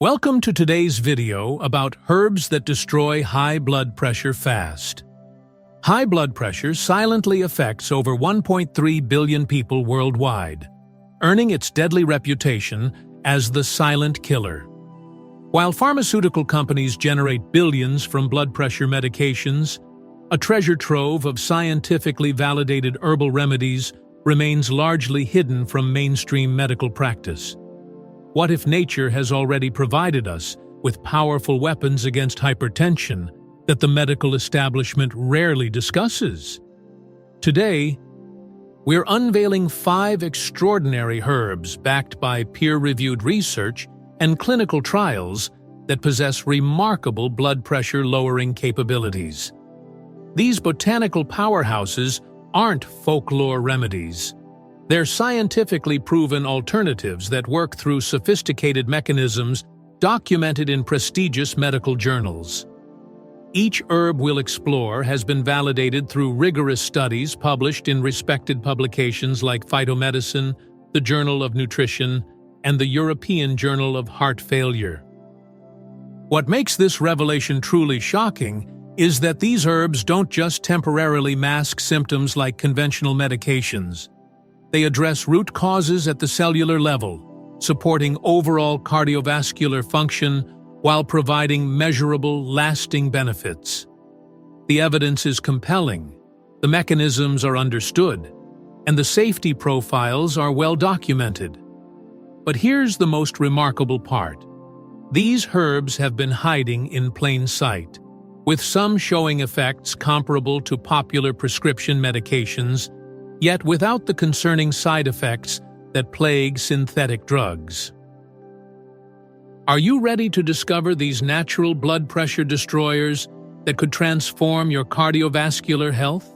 Welcome to today's video about herbs that destroy high blood pressure fast. High blood pressure silently affects over 1.3 billion people worldwide, earning its deadly reputation as the silent killer. While pharmaceutical companies generate billions from blood pressure medications, a treasure trove of scientifically validated herbal remedies remains largely hidden from mainstream medical practice. What if nature has already provided us with powerful weapons against hypertension that the medical establishment rarely discusses? Today, we're unveiling 5 extraordinary herbs backed by peer-reviewed research and clinical trials that possess remarkable blood pressure-lowering capabilities. These botanical powerhouses aren't folklore remedies. They're scientifically proven alternatives that work through sophisticated mechanisms documented in prestigious medical journals. Each herb we'll explore has been validated through rigorous studies published in respected publications like Phytomedicine, the Journal of Nutrition, and the European Journal of Heart Failure. What makes this revelation truly shocking is that these herbs don't just temporarily mask symptoms like conventional medications. They address root causes at the cellular level, supporting overall cardiovascular function while providing measurable, lasting benefits. The evidence is compelling, the mechanisms are understood, and the safety profiles are well documented. But here's the most remarkable part. These herbs have been hiding in plain sight, with some showing effects comparable to popular prescription medications, yet without the concerning side effects that plague synthetic drugs. Are you ready to discover these natural blood pressure destroyers that could transform your cardiovascular health?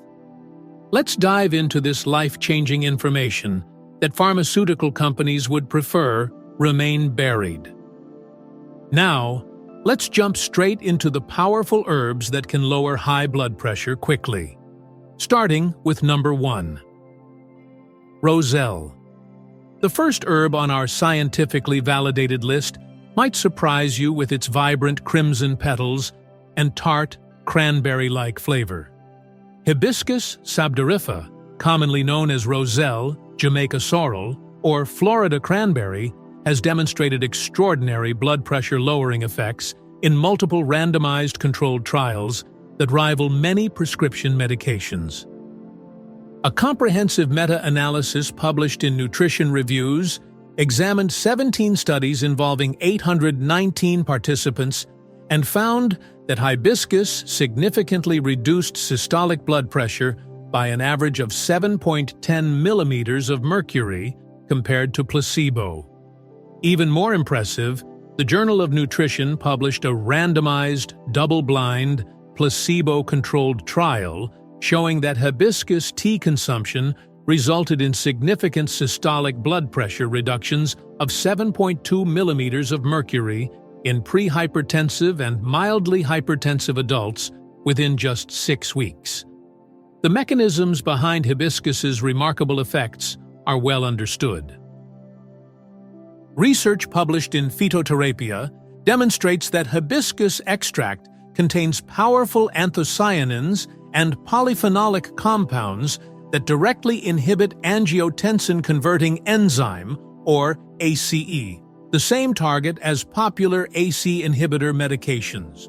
Let's dive into this life-changing information that pharmaceutical companies would prefer remain buried. Now, let's jump straight into the powerful herbs that can lower high blood pressure quickly. Starting with number 1. Roselle. The first herb on our scientifically validated list might surprise you with its vibrant crimson petals and tart, cranberry-like flavor. Hibiscus Sabdariffa, commonly known as Roselle, Jamaica sorrel, or Florida cranberry, has demonstrated extraordinary blood pressure-lowering effects in multiple randomized controlled trials that rival many prescription medications. A comprehensive meta-analysis published in Nutrition Reviews examined 17 studies involving 819 participants and found that hibiscus significantly reduced systolic blood pressure by an average of 7.10 mmHg of mercury compared to placebo. Even more impressive, the Journal of Nutrition published a randomized, double-blind, placebo-controlled trial showing that hibiscus tea consumption resulted in significant systolic blood pressure reductions of 7.2 mmHg of mercury in pre-hypertensive and mildly hypertensive adults within just 6 weeks. The mechanisms behind hibiscus's remarkable effects are well understood. Research published in Phytotherapia demonstrates that hibiscus extract contains powerful anthocyanins and polyphenolic compounds that directly inhibit angiotensin-converting enzyme, or ACE, the same target as popular ACE inhibitor medications.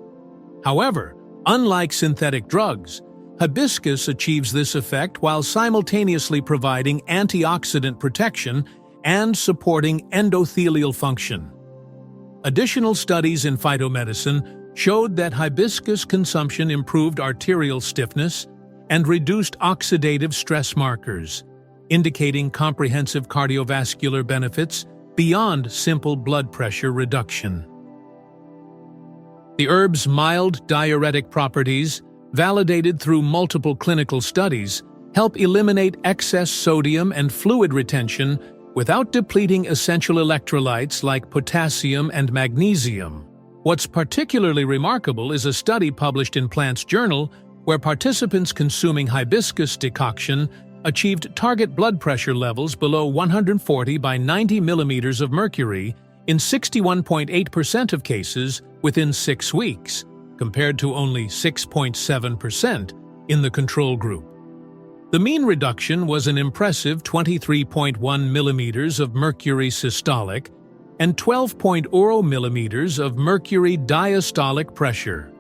However, unlike synthetic drugs, hibiscus achieves this effect while simultaneously providing antioxidant protection and supporting endothelial function. Additional studies in phytomedicine showed that hibiscus consumption improved arterial stiffness and reduced oxidative stress markers, indicating comprehensive cardiovascular benefits beyond simple blood pressure reduction. The herb's mild diuretic properties, validated through multiple clinical studies, help eliminate excess sodium and fluid retention without depleting essential electrolytes like potassium and magnesium. What's particularly remarkable is a study published in Plants Journal where participants consuming hibiscus decoction achieved target blood pressure levels below 140 by 90 mmHg of mercury in 61.8% of cases within 6 weeks, compared to only 6.7% in the control group. The mean reduction was an impressive 23.1 millimeters of mercury systolic and 12.0 millimeters of mercury diastolic pressure.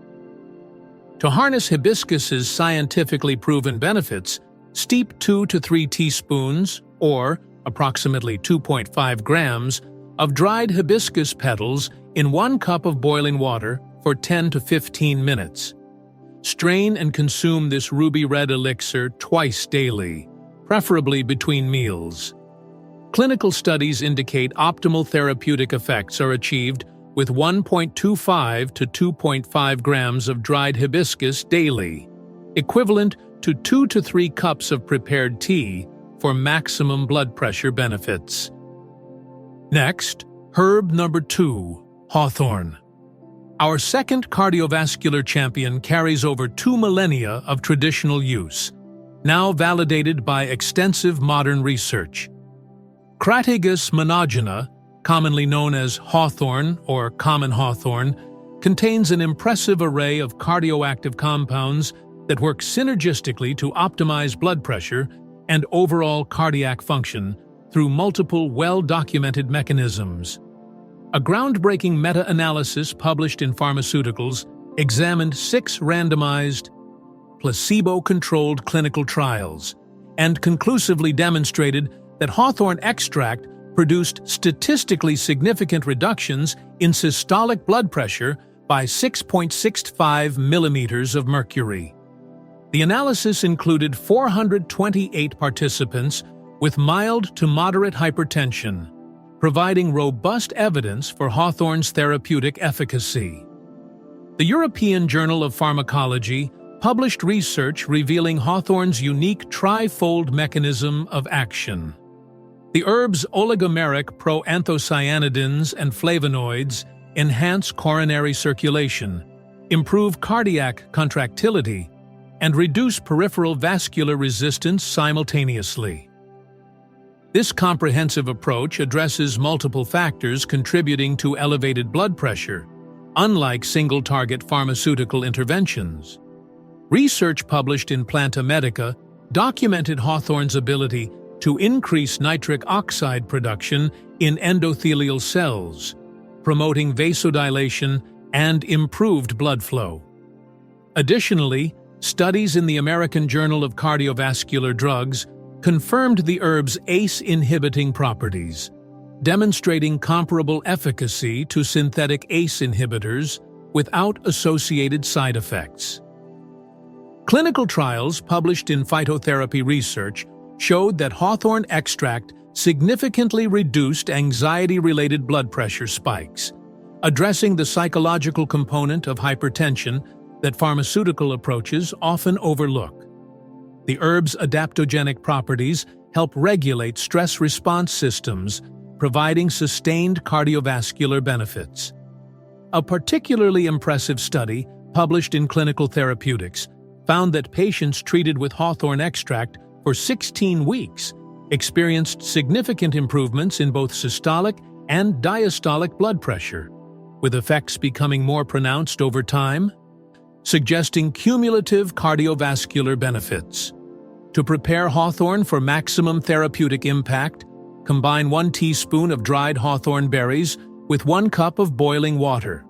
To harness hibiscus's scientifically proven benefits, steep 2 to 3 teaspoons, or approximately 2.5 grams, of dried hibiscus petals in 1 cup of boiling water for 10 to 15 minutes. Strain and consume this ruby red elixir twice daily, preferably between meals. Clinical studies indicate optimal therapeutic effects are achieved with 1.25 to 2.5 grams of dried hibiscus daily, equivalent to 2 to 3 cups of prepared tea for maximum blood pressure benefits. Next, herb number 2, Hawthorn. Our second cardiovascular champion carries over 2 millennia of traditional use, now validated by extensive modern research. Crataegus Monogyna, commonly known as Hawthorn or common hawthorn, contains an impressive array of cardioactive compounds that work synergistically to optimize blood pressure and overall cardiac function through multiple well-documented mechanisms. A groundbreaking meta-analysis published in Pharmaceuticals examined 6 randomized, placebo-controlled clinical trials and conclusively demonstrated that Hawthorn extract produced statistically significant reductions in systolic blood pressure by 6.65 millimeters of mercury. The analysis included 428 participants with mild to moderate hypertension, providing robust evidence for Hawthorn's therapeutic efficacy. The European Journal of Pharmacology published research revealing Hawthorn's unique tri-fold mechanism of action. The herb's oligomeric proanthocyanidins and flavonoids enhance coronary circulation, improve cardiac contractility, and reduce peripheral vascular resistance simultaneously. This comprehensive approach addresses multiple factors contributing to elevated blood pressure, unlike single-target pharmaceutical interventions. Research published in Planta Medica documented Hawthorn's ability to increase nitric oxide production in endothelial cells, promoting vasodilation and improved blood flow. Additionally, studies in the American Journal of Cardiovascular Drugs confirmed the herb's ACE-inhibiting properties, demonstrating comparable efficacy to synthetic ACE inhibitors without associated side effects. Clinical trials published in Phytotherapy Research showed that Hawthorn extract significantly reduced anxiety-related blood pressure spikes, addressing the psychological component of hypertension that pharmaceutical approaches often overlook. The herb's adaptogenic properties help regulate stress response systems, providing sustained cardiovascular benefits. A particularly impressive study, published in Clinical Therapeutics, found that patients treated with Hawthorn extract for 16 weeks experienced significant improvements in both systolic and diastolic blood pressure, with effects becoming more pronounced over time, suggesting cumulative cardiovascular benefits. To prepare Hawthorn for maximum therapeutic impact, combine 1 teaspoon of dried hawthorn berries with 1 cup of boiling water.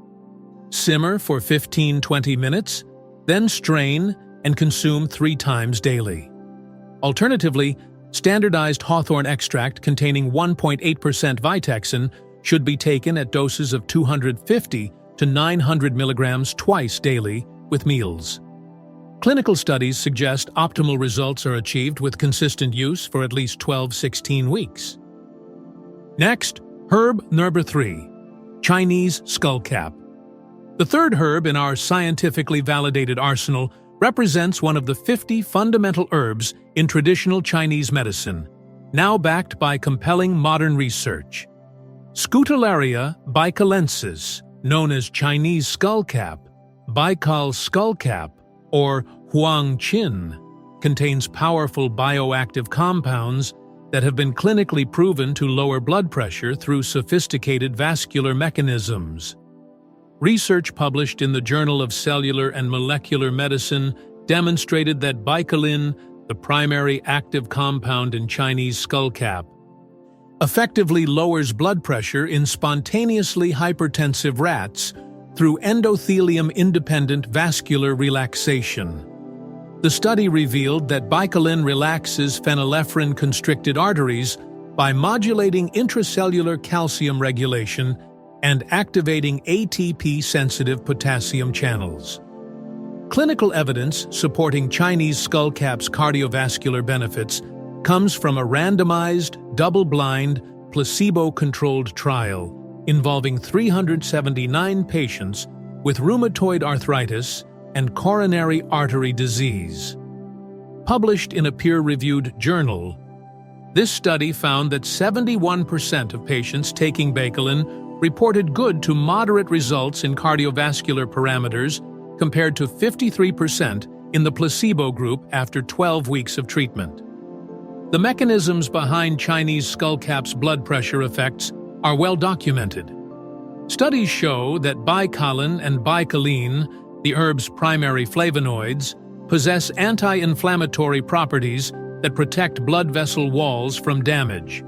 Simmer for 15-20 minutes, then strain and consume 3 times daily. Alternatively, standardized hawthorn extract containing 1.8% Vitexin should be taken at doses of 250 to 900 milligrams twice daily with meals. Clinical studies suggest optimal results are achieved with consistent use for at least 12-16 weeks. Next, herb number 3, Chinese skullcap. The third herb in our scientifically validated arsenal represents one of the 50 fundamental herbs in traditional Chinese medicine, now backed by compelling modern research. Scutellaria Baicalensis, known as Chinese skullcap, Baikal skullcap, or Huang Qin, contains powerful bioactive compounds that have been clinically proven to lower blood pressure through sophisticated vascular mechanisms. Research published in the Journal of Cellular and Molecular Medicine demonstrated that baicaline, the primary active compound in Chinese skullcap, effectively lowers blood pressure in spontaneously hypertensive rats through endothelium-independent vascular relaxation. The study revealed that baicaline relaxes phenylephrine-constricted arteries by modulating intracellular calcium regulation and activating ATP-sensitive potassium channels. Clinical evidence supporting Chinese skullcap's cardiovascular benefits comes from a randomized, double-blind, placebo-controlled trial involving 379 patients with rheumatoid arthritis and coronary artery disease. Published in a peer-reviewed journal, this study found that 71% of patients taking baicaline reported good to moderate results in cardiovascular parameters compared to 53% in the placebo group after 12 weeks of treatment. The mechanisms behind Chinese skullcap's blood pressure effects are well documented. Studies show that baicaline and baicaline, the herb's primary flavonoids, possess anti-inflammatory properties that protect blood vessel walls from damage.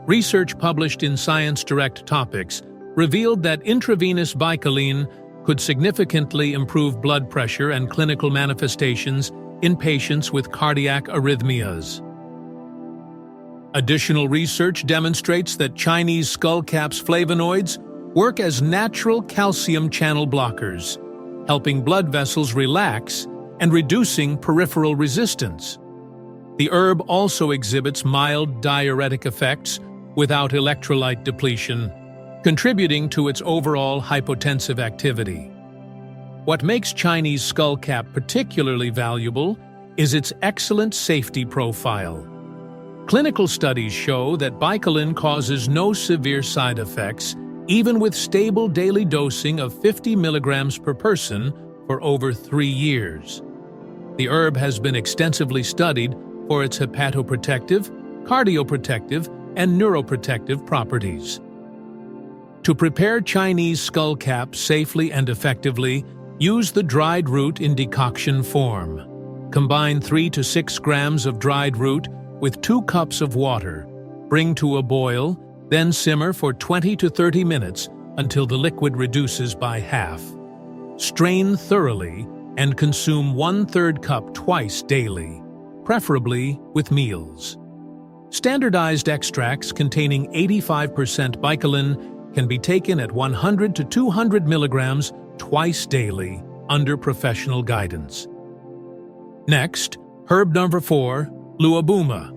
Research published in Science Direct Topics revealed that intravenous baicaline could significantly improve blood pressure and clinical manifestations in patients with cardiac arrhythmias. Additional research demonstrates that Chinese skullcap's flavonoids work as natural calcium channel blockers, helping blood vessels relax and reducing peripheral resistance. The herb also exhibits mild diuretic effects without electrolyte depletion, contributing to its overall hypotensive activity. What makes Chinese skullcap particularly valuable is its excellent safety profile. Clinical studies show that baicaline causes no severe side effects, even with stable daily dosing of 50 milligrams per person for over 3 years. The herb has been extensively studied for its hepatoprotective, cardioprotective, and neuroprotective properties. To prepare Chinese skullcap safely and effectively, use the dried root in decoction form. Combine 3 to 6 grams of dried root with 2 cups of water. Bring to a boil, then simmer for 20 to 30 minutes until the liquid reduces by half. Strain thoroughly and consume 1/3 cup twice daily, preferably with meals. Standardized extracts containing 85% baicaline can be taken at 100 to 200 milligrams twice daily under professional guidance. Next, herb number 4, Luobuma.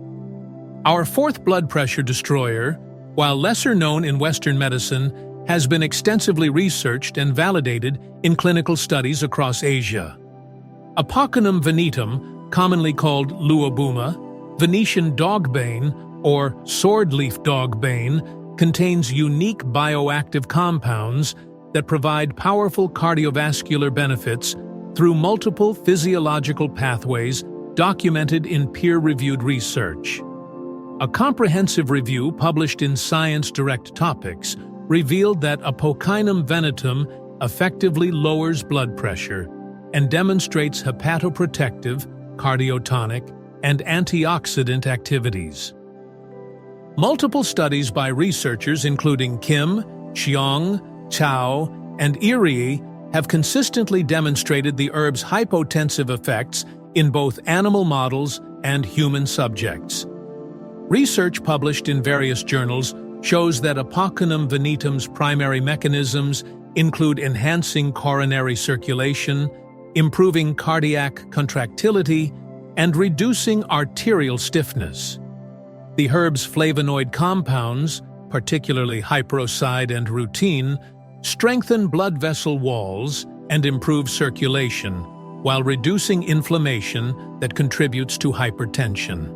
Our fourth blood pressure destroyer, while lesser known in Western medicine, has been extensively researched and validated in clinical studies across Asia. Apocynum Venetum, commonly called Luobuma, Venetian dogbane, or swordleaf dogbane, contains unique bioactive compounds that provide powerful cardiovascular benefits through multiple physiological pathways documented in peer-reviewed research. A comprehensive review published in Science Direct Topics revealed that Apocynum Venetum effectively lowers blood pressure and demonstrates hepatoprotective, cardiotonic, and antioxidant activities. Multiple studies by researchers including Kim, Xiong, Chao, and Erie have consistently demonstrated the herb's hypotensive effects in both animal models and human subjects. Research published in various journals shows that Apocynum Venetum's primary mechanisms include enhancing coronary circulation, improving cardiac contractility, and reducing arterial stiffness. The herb's flavonoid compounds, particularly hyperoside and rutin, strengthen blood vessel walls and improve circulation, while reducing inflammation that contributes to hypertension.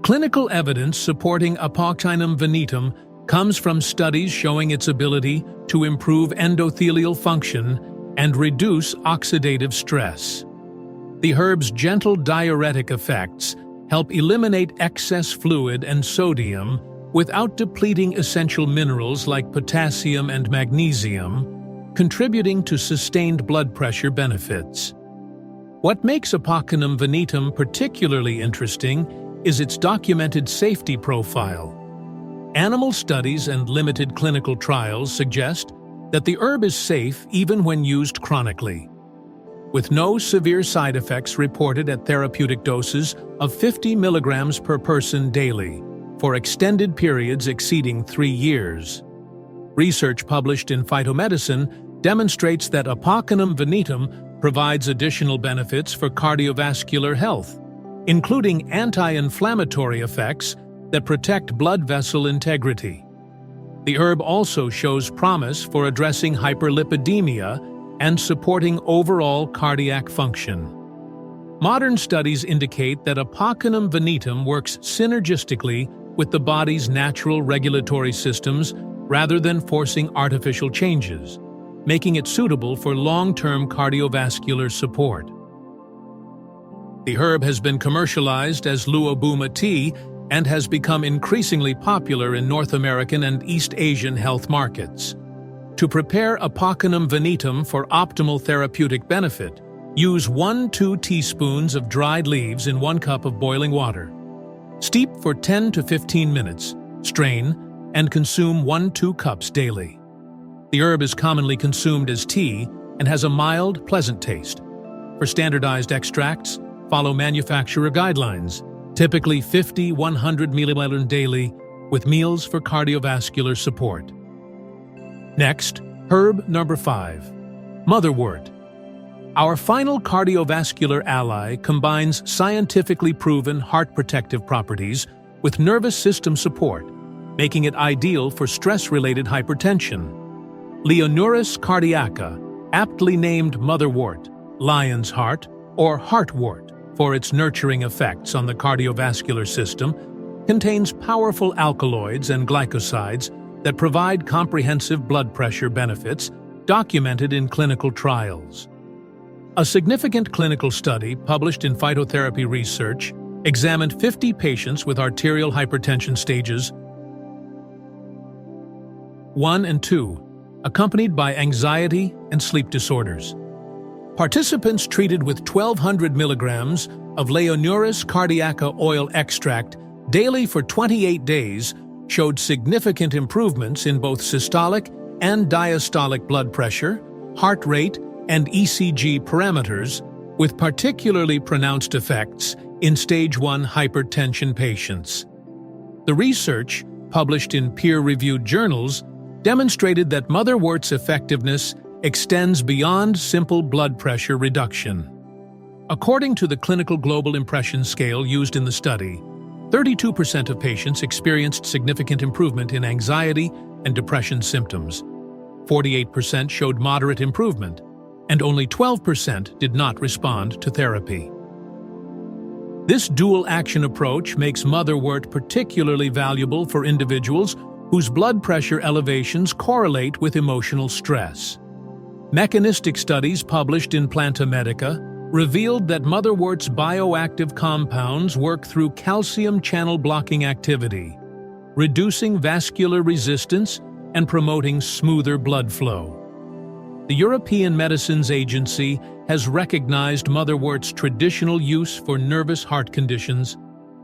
Clinical evidence supporting Apocynum Venetum comes from studies showing its ability to improve endothelial function and reduce oxidative stress. The herb's gentle diuretic effects help eliminate excess fluid and sodium without depleting essential minerals like potassium and magnesium, contributing to sustained blood pressure benefits. What makes Apocynum venetum particularly interesting is its documented safety profile. Animal studies and limited clinical trials suggest that the herb is safe even when used chronically, with no severe side effects reported at therapeutic doses of 50 milligrams per person daily for extended periods exceeding 3 years. Research published in Phytomedicine demonstrates that Apocynum venetum provides additional benefits for cardiovascular health, including anti-inflammatory effects that protect blood vessel integrity. The herb also shows promise for addressing hyperlipidemia and supporting overall cardiac function. Modern studies indicate that Apocynum venetum works synergistically with the body's natural regulatory systems rather than forcing artificial changes, making it suitable for long-term cardiovascular support. The herb has been commercialized as Luobuma tea and has become increasingly popular in North American and East Asian health markets. To prepare Apocynum venetum for optimal therapeutic benefit, use 1–2 teaspoons of dried leaves in 1 cup of boiling water. Steep for 10 to 15 minutes, strain, and consume 1–2 cups daily. The herb is commonly consumed as tea and has a mild, pleasant taste. For standardized extracts, follow manufacturer guidelines, typically 50–100 milliliters daily, with meals for cardiovascular support. Next, herb number 5, motherwort. Our final cardiovascular ally combines scientifically proven heart protective properties with nervous system support, making it ideal for stress-related hypertension. Leonuris cardiaca, aptly named motherwort, lion's heart, or heartwort for its nurturing effects on the cardiovascular system, contains powerful alkaloids and glycosides that provide comprehensive blood pressure benefits documented in clinical trials. A significant clinical study published in Phytotherapy Research examined 50 patients with arterial hypertension stages 1 and 2, accompanied by anxiety and sleep disorders. Participants treated with 1,200 milligrams of Leonuris cardiaca oil extract daily for 28 days showed significant improvements in both systolic and diastolic blood pressure, heart rate, and ECG parameters, with particularly pronounced effects in stage 1 hypertension patients. The research, published in peer-reviewed journals, demonstrated that motherwort's effectiveness extends beyond simple blood pressure reduction. According to the Clinical Global Impression Scale used in the study, 32% of patients experienced significant improvement in anxiety and depression symptoms. 48% showed moderate improvement, and only 12% did not respond to therapy. This dual-action approach makes motherwort particularly valuable for individuals whose blood pressure elevations correlate with emotional stress. Mechanistic studies published in Planta Medica revealed that motherwort's bioactive compounds work through calcium channel blocking activity, reducing vascular resistance and promoting smoother blood flow. The European Medicines Agency has recognized motherwort's traditional use for nervous heart conditions,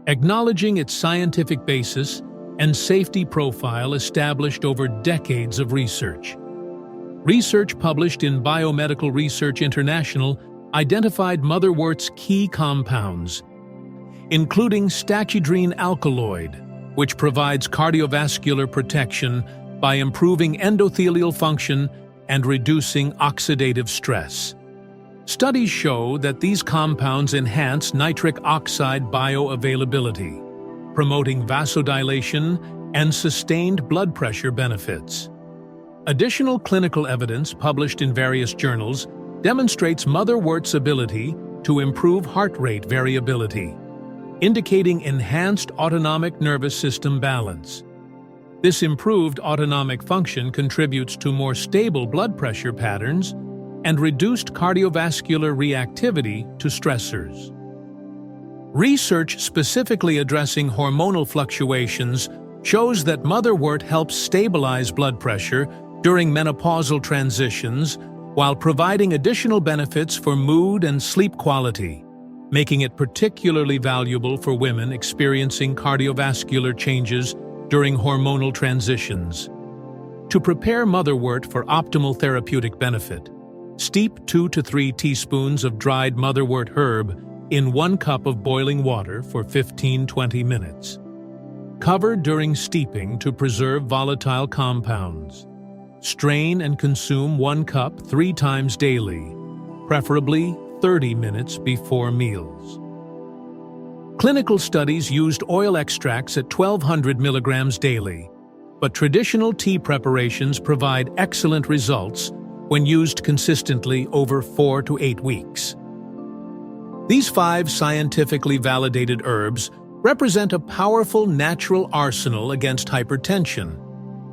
acknowledging its scientific basis and safety profile established over decades of research. Research published in Biomedical Research International identified motherwort's key compounds, including stachydrine alkaloid, which provides cardiovascular protection by improving endothelial function and reducing oxidative stress. Studies show that these compounds enhance nitric oxide bioavailability, promoting vasodilation and sustained blood pressure benefits. Additional clinical evidence published in various journals demonstrates motherwort's ability to improve heart rate variability, indicating enhanced autonomic nervous system balance. This improved autonomic function contributes to more stable blood pressure patterns and reduced cardiovascular reactivity to stressors. Research specifically addressing hormonal fluctuations shows that motherwort helps stabilize blood pressure during menopausal transitions while providing additional benefits for mood and sleep quality, making it particularly valuable for women experiencing cardiovascular changes during hormonal transitions. To prepare motherwort for optimal therapeutic benefit, steep 2 to 3 teaspoons of dried motherwort herb in 1 cup of boiling water for 15–20 minutes. Cover during steeping to preserve volatile compounds. Strain and consume 1 cup 3 times daily, preferably 30 minutes before meals. Clinical studies used oil extracts at 1,200 milligrams daily, but traditional tea preparations provide excellent results when used consistently over 4 to 8 weeks. These 5 scientifically validated herbs represent a powerful natural arsenal against hypertension,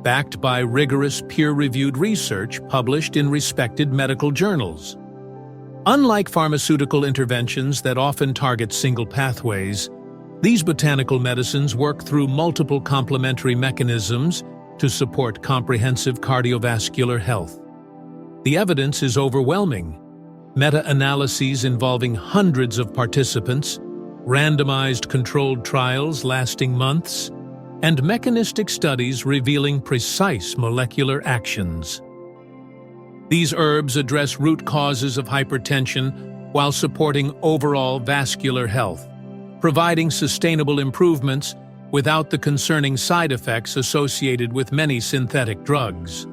backed by rigorous peer-reviewed research published in respected medical journals. Unlike pharmaceutical interventions that often target single pathways, these botanical medicines work through multiple complementary mechanisms to support comprehensive cardiovascular health. The evidence is overwhelming. Meta-analyses involving hundreds of participants, randomized controlled trials lasting months, and mechanistic studies revealing precise molecular actions. These herbs address root causes of hypertension while supporting overall vascular health, providing sustainable improvements without the concerning side effects associated with many synthetic drugs.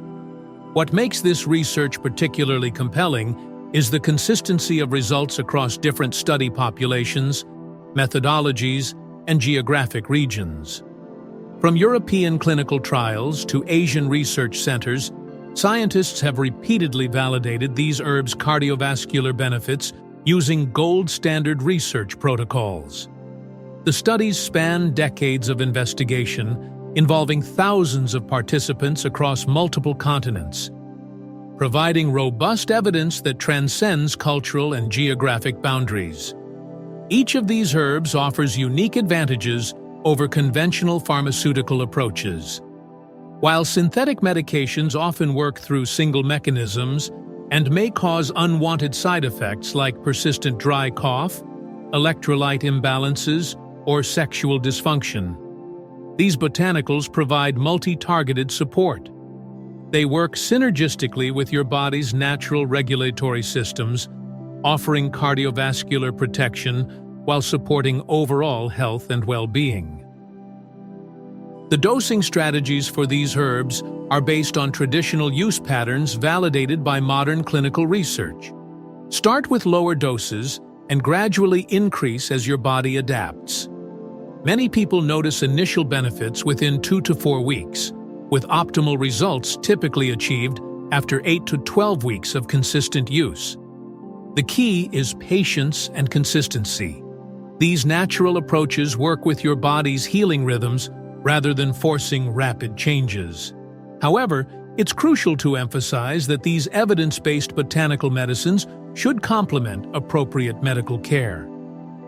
What makes this research particularly compelling is the consistency of results across different study populations, methodologies, and geographic regions. From European clinical trials to Asian research centers, scientists have repeatedly validated these herbs' cardiovascular benefits using gold standard research protocols. The studies span decades of investigation, involving thousands of participants across multiple continents, providing robust evidence that transcends cultural and geographic boundaries. Each of these herbs offers unique advantages over conventional pharmaceutical approaches. While synthetic medications often work through single mechanisms and may cause unwanted side effects like persistent dry cough, electrolyte imbalances, or sexual dysfunction, these botanicals provide multi-targeted support. They work synergistically with your body's natural regulatory systems, offering cardiovascular protection while supporting overall health and well-being. The dosing strategies for these herbs are based on traditional use patterns validated by modern clinical research. Start with lower doses and gradually increase as your body adapts. Many people notice initial benefits within 2 to 4 weeks, with optimal results typically achieved after 8 to 12 weeks of consistent use. The key is patience and consistency. These natural approaches work with your body's healing rhythms rather than forcing rapid changes. However, it's crucial to emphasize that these evidence-based botanical medicines should complement appropriate medical care.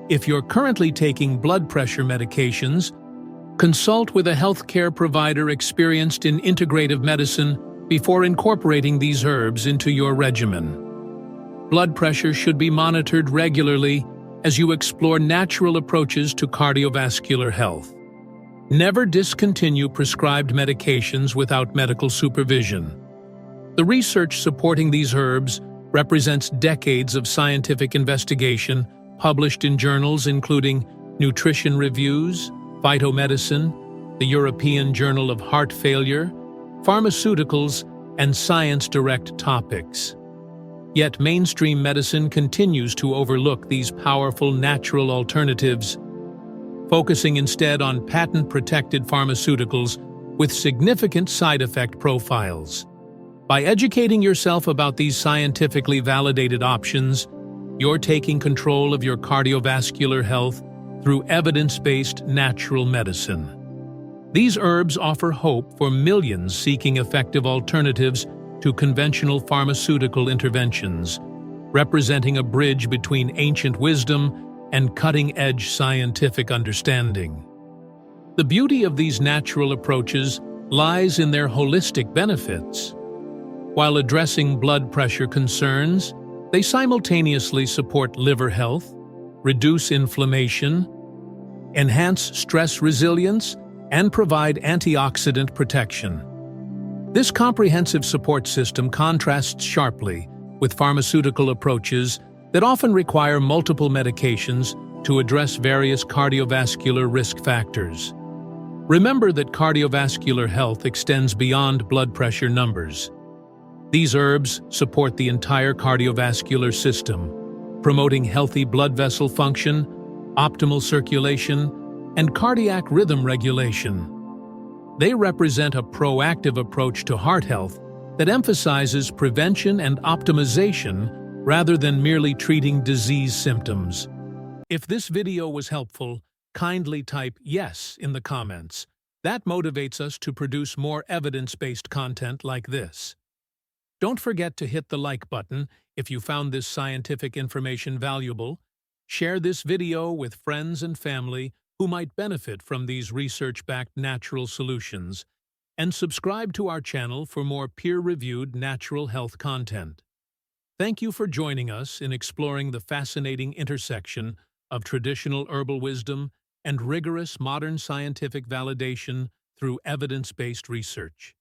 If you're currently taking blood pressure medications, consult with a healthcare provider experienced in integrative medicine before incorporating these herbs into your regimen. Blood pressure should be monitored regularly as you explore natural approaches to cardiovascular health. Never discontinue prescribed medications without medical supervision. The research supporting these herbs represents decades of scientific investigation published in journals including Nutrition Reviews, Phytomedicine, the European Journal of Heart Failure, Pharmaceuticals, and Science Direct Topics. Yet mainstream medicine continues to overlook these powerful natural alternatives, focusing instead on patent-protected pharmaceuticals with significant side effect profiles. By educating yourself about these scientifically validated options, you're taking control of your cardiovascular health through evidence-based natural medicine. These herbs offer hope for millions seeking effective alternatives to conventional pharmaceutical interventions, representing a bridge between ancient wisdom and cutting-edge scientific understanding. The beauty of these natural approaches lies in their holistic benefits. While addressing blood pressure concerns, they simultaneously support liver health, reduce inflammation, enhance stress resilience, and provide antioxidant protection. This comprehensive support system contrasts sharply with pharmaceutical approaches that often require multiple medications to address various cardiovascular risk factors. Remember that cardiovascular health extends beyond blood pressure numbers. These herbs support the entire cardiovascular system, promoting healthy blood vessel function, optimal circulation, and cardiac rhythm regulation. They represent a proactive approach to heart health that emphasizes prevention and optimization rather than merely treating disease symptoms. If this video was helpful, kindly type yes in the comments. That motivates us to produce more evidence-based content like this. Don't forget to hit the like button if you found this scientific information valuable. Share this video with friends and family who might benefit from these research-backed natural solutions, and subscribe to our channel for more peer-reviewed natural health content. Thank you for joining us in exploring the fascinating intersection of traditional herbal wisdom and rigorous modern scientific validation through evidence-based research.